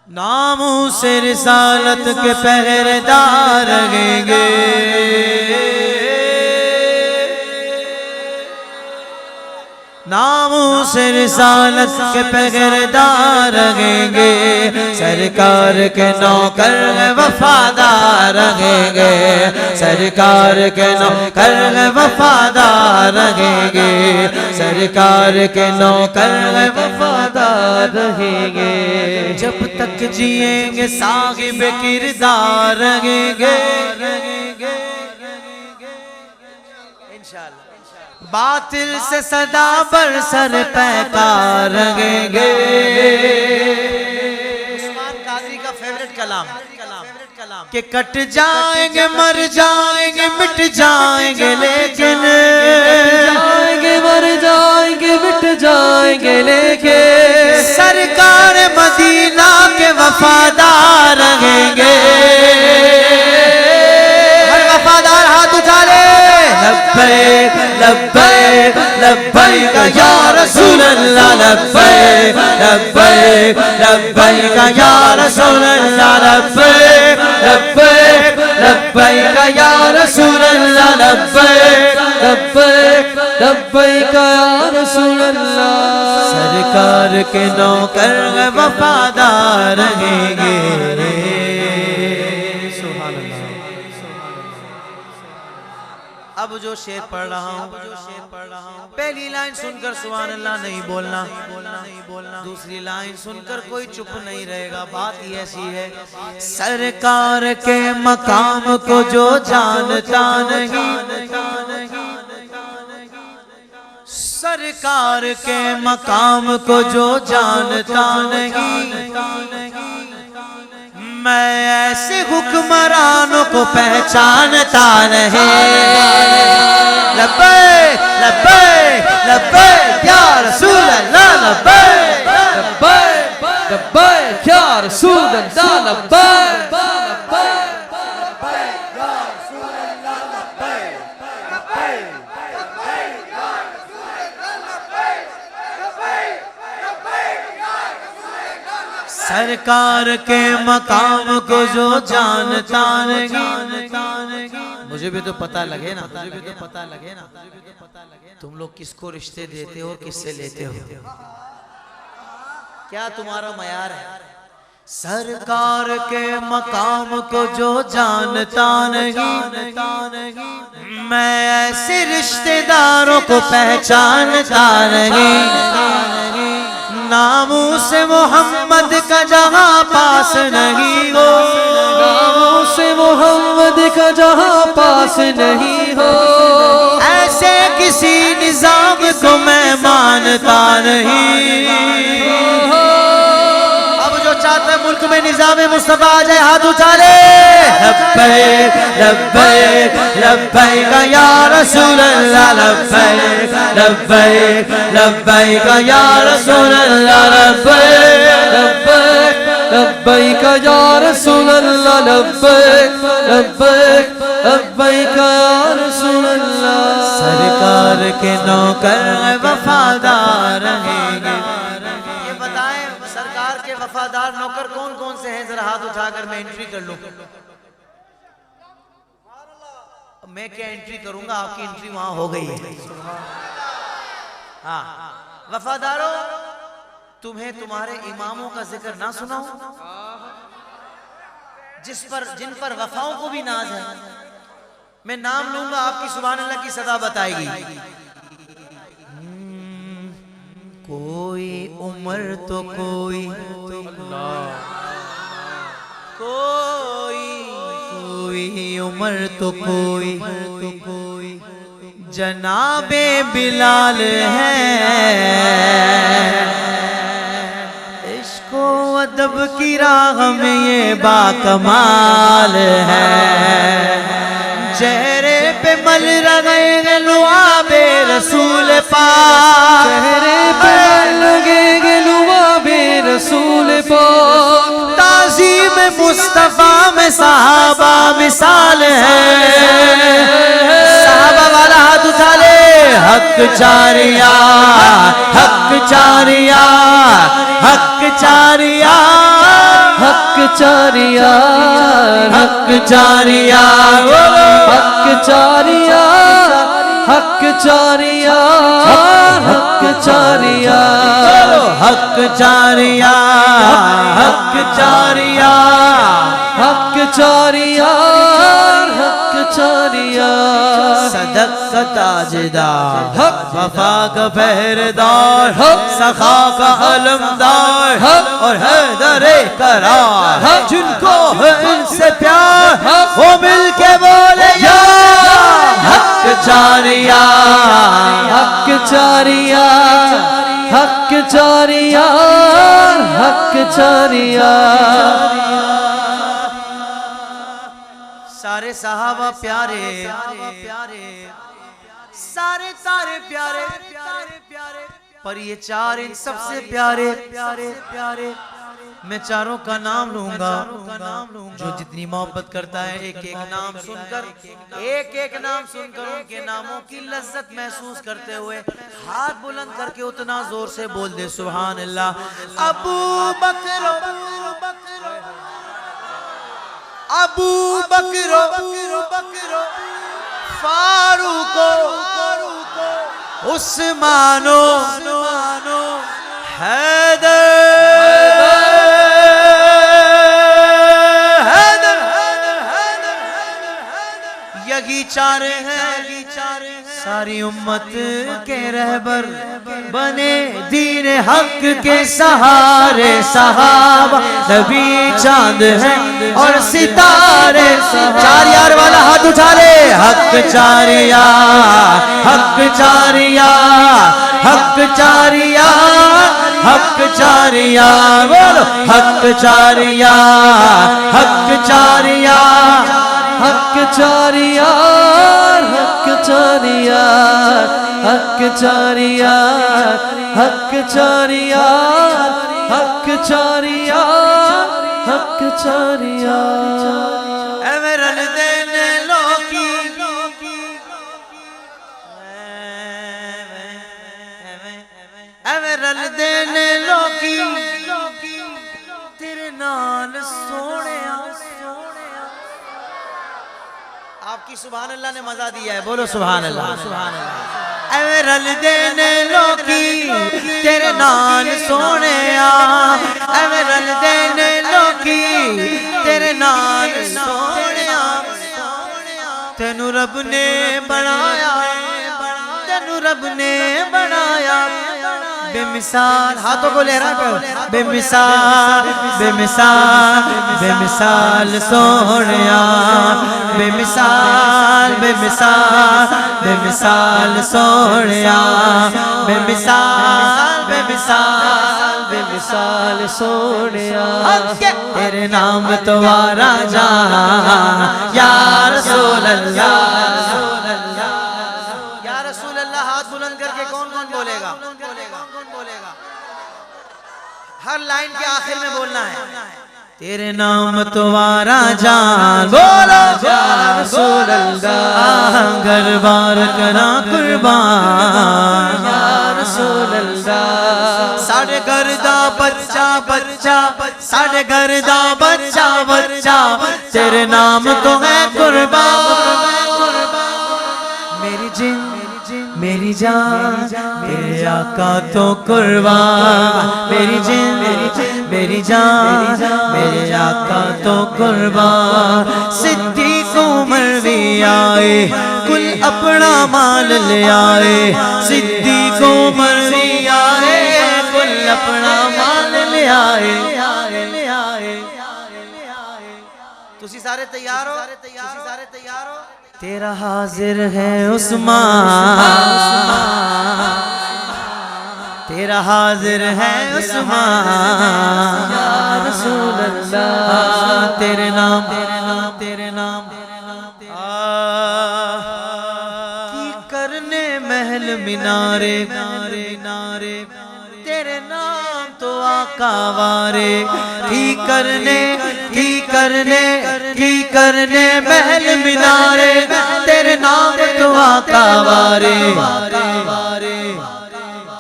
ناموس رسالت کے پہرےدار رہیں گے، ناموس رسالت کے پہرےدار رہیں گے، سرکار کے نوکر وفادار رہیں گے، سرکار کے نوکر وفادار رہیں گے، سرکار کے نوکر وفادار رہیں گے، جب تک جئیں گے صاحب کردار رہیں گے، انشاءاللہ باطل سے صدا بر سر پیکار رہیں گے۔ عثمان قاضی کا فیورٹ کلام کہ کٹ جائیں گے مر جائیں گے مٹ جائیں گے لیکن جائیں گے مر جائیں گے مٹ جائیں گے لیکن سرکار مدینہ کے وفادار رہیں گے۔ ہر وفادار ہاتھ اٹھا لے، لبیک لبیک لبیک یا رسول اللہ، لبیک لبیک لبیک یا رسول اللہ، لبیک لبیک لبیک یا رسول اللہ، لبیک لبیک لبیک یا رسول اللہ۔ سرکار کے نوکر وفادار رہیں گے۔ اب جو شعر پڑھ رہا ہوں، پہلی لائن سن کر سبحان اللہ نہیں بولنا، دوسری لائن سن کر کوئی چپ نہیں رہے گا۔ بات ہی ایسی ہے، سرکار کے مقام کو جو جانتا نہیں، سرکار کے مقام کو جو جانتا نہیں، میں ایسے حکمرانوں کو پہچانتا نہیں۔ لبیک لبیک لبیک یا رسول اللہ، لبیک لبیک لبیک یا رسول اللہ، لبیک سرکار کے مقام کو جو جانتا نہیں، مجھے بھی تو پتہ لگے نا، تم لوگ کس کو رشتے دیتے ہو اور کس سے لیتے ہو، کیا تمہارا معیار ہے؟ سرکار کے مقام کو جو جانتا نہیں، میں ایسے رشتے داروں کو پہچانتا نہیں، ناموس محمد کا جہاں پاس نہیں ہو، ناموس محمد کا جہاں پاس نہیں ہو، ایسے کسی نظام کو میں مانتا نہیں۔ اب جو چاہتا ہے ملک میں نظام مصطفیٰ آ جائے ہاتھ اٹھا لے، لبیک لبیک لبیک یا رسول اللہ، لبیک لبیک لبیک یا رسول اللہ، لبیک لبیک لبیک یا رسول اللہ، لبیک لبیک لبیک یا رسول اللہ۔ سرکار کے نوکر وفادار رہیں گے۔ یہ بتائیں سرکار کے وفادار نوکر کون کون سے ہیں؟ ذرا ہاتھ اٹھا کر میں انٹری کر لوں۔ میں کیا انٹری کروں گا، آپ کی انٹری وہاں ہو گئی ہے۔ ہاں وفاداروں، تمہیں تمہارے اماموں کا ذکر نہ سناؤں، جن پر وفاؤں کو بھی ناز ہے؟ میں نام لوں گا، آپ کی سبحان اللہ کی صدا بتائے گی۔ کوئی عمر تو کوئی عمر تو کوئی جناب بلال ہے، عشق و ادب کی راہ میں یہ باکمال ہے، چہرے پہ مل رہے لعاب رسول پاک، چہرے پہ لگے گے لعاب رسول پاک، تعظیم مصطفیٰ میں صحابہ مثال ہے، صحابہ والا ہاتھ اٹھا لے، حق چاریا حق چاریا حق چاریا چاریار حق چاریار حق چاریار حق چاریار حق چاریار حق چاریار حق چاریار حق چاریار حق چاریار صدق کا تاجدار حق وفا کا پہرےدار حق سخا کا علمدار حق اور حیدر قرار حق جن کو ہے ان سے پیار حق وہ مل کے بولے یا حق چاریار حق چاریار حق چاریار حق چاریار سارے صحابہ پیارے سارے تارے پیارے پر یہ چار ان سب سے پیارے میں چاروں کا نام لوں گا جو جتنی محبت کرتا ہے ایک ایک نام سن کر ان کے ناموں کی لذت محسوس کرتے ہوئے ہاتھ بلند کر کے اتنا زور سے بول دے سبحان اللہ ابو بکر ابو بکر فاروق عثمان حیدر یہی چار ہیں ساری امت کے رہبر بنے دین حق کے سہارے صحابہ نبی چاند ہیں اور ستارے چار یار والا ہاتھ اٹھا لے حق چار یار حق چار یار حق چار یار حق چار یار بولو حق چار یار حق چار یار حق چاریار حق چاریار حق چاریار حق چاریار حق چاریار حق چاریار اے میرے دینے لوکی اے میرے دینے لوکی تیرے نال سونے آپ کی سبحان اللہ نے مزہ دیا ہے بولو سبحان اللہ اے رل دینے لوکی تیرے نال سونے اے رل دینے لوکی تیرے نال سونے تینو رب نے بنایا تینو رب نے بنایا بے مثال ہاتھوں کو لہرا کر بے مثال بے مثال بے مثال سونیا بے مثال بے مثال بے مثال سونیا بے مثال بے مثال بے مثال سونیا تیرے نام تو آرا جان یا رسول اللہ یا رسول اللہ ہاتھ بلند کر کے کون کون بولے گا ہر لائن کے آخر میں بولنا ہے تیرے نام تو آرا جان بولو یا رسول اللہ گھر بار کرا قربان یا رسول اللہ ساڑھے گھر دا بچہ بچہ ساڑھے گھر دا بچہ بچہ تیرے نام تو ہے قربان میری جن میری جان تیرے آقا تو قربان میری جن میری جان میرے آقا تو قربان صدیق عمر بھی آئے کل اپنا مال لے آئے صدیق عمر بھی آئے کل اپنا مال لے آئے تسی سارے تیار ہو تیرا حاضر ہے عثمان تیرا حاضر ہے عثمان یا رسول اللہ تیرے نام کی کرنے محل مینارے تیرے نام تو آقا وارے کی کرنے محل مینارے تیرے نام تو آقا وارے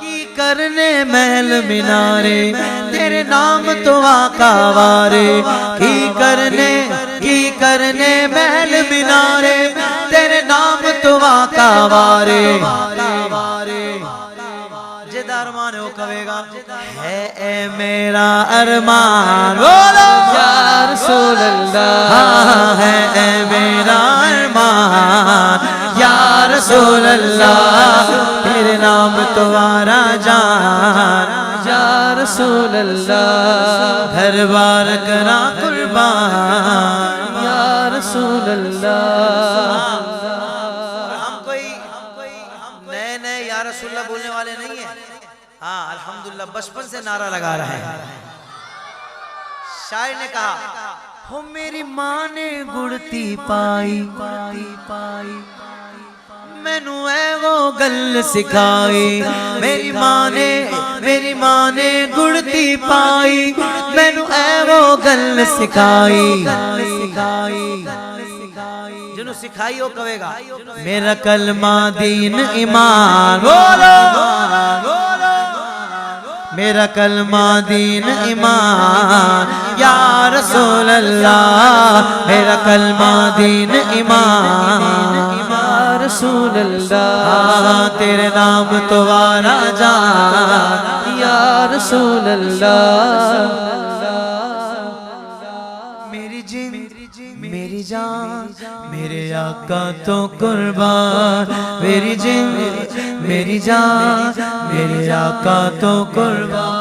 کی کرنے محل مینارے تیرے نام تو آقا وارے کی کرنے محل مینارے تیرے نام تو آقا وارے جدا ارمان ہو کہے گا ہے اے میرا ارمان بولو یا رسول اللہ ہے اے میرا ارمان یا رسول اللہ تیرے نام تو آرا جان یا رسول اللہ گھر بار کرا قربان یا رسول اللہ ہم کوئی نئے یا رسول اللہ بولنے والے نہیں ہیں ہاں الحمدللہ بچپن سے نعرہ لگا رہے ہیں شاعر نے کہا ہو میری ماں نے گڑتی پائی مینو اے وہ گل سکھائی میری ماں نے گڑتی پائی مینو اے وہ گل سکھائی جنہوں سکھائی ہو کہے گا میرا کلمہ دین ایمان بولو میرا کلمہ دین ایمان یا رسول اللہ میرا کلمہ دین ایمان یا رسول اللہ تیرے نام تو آرا جان یا رسول اللہ میری جن میری جان میرے آقا تو قربان میری جن میری جان میرے آقا تو قربان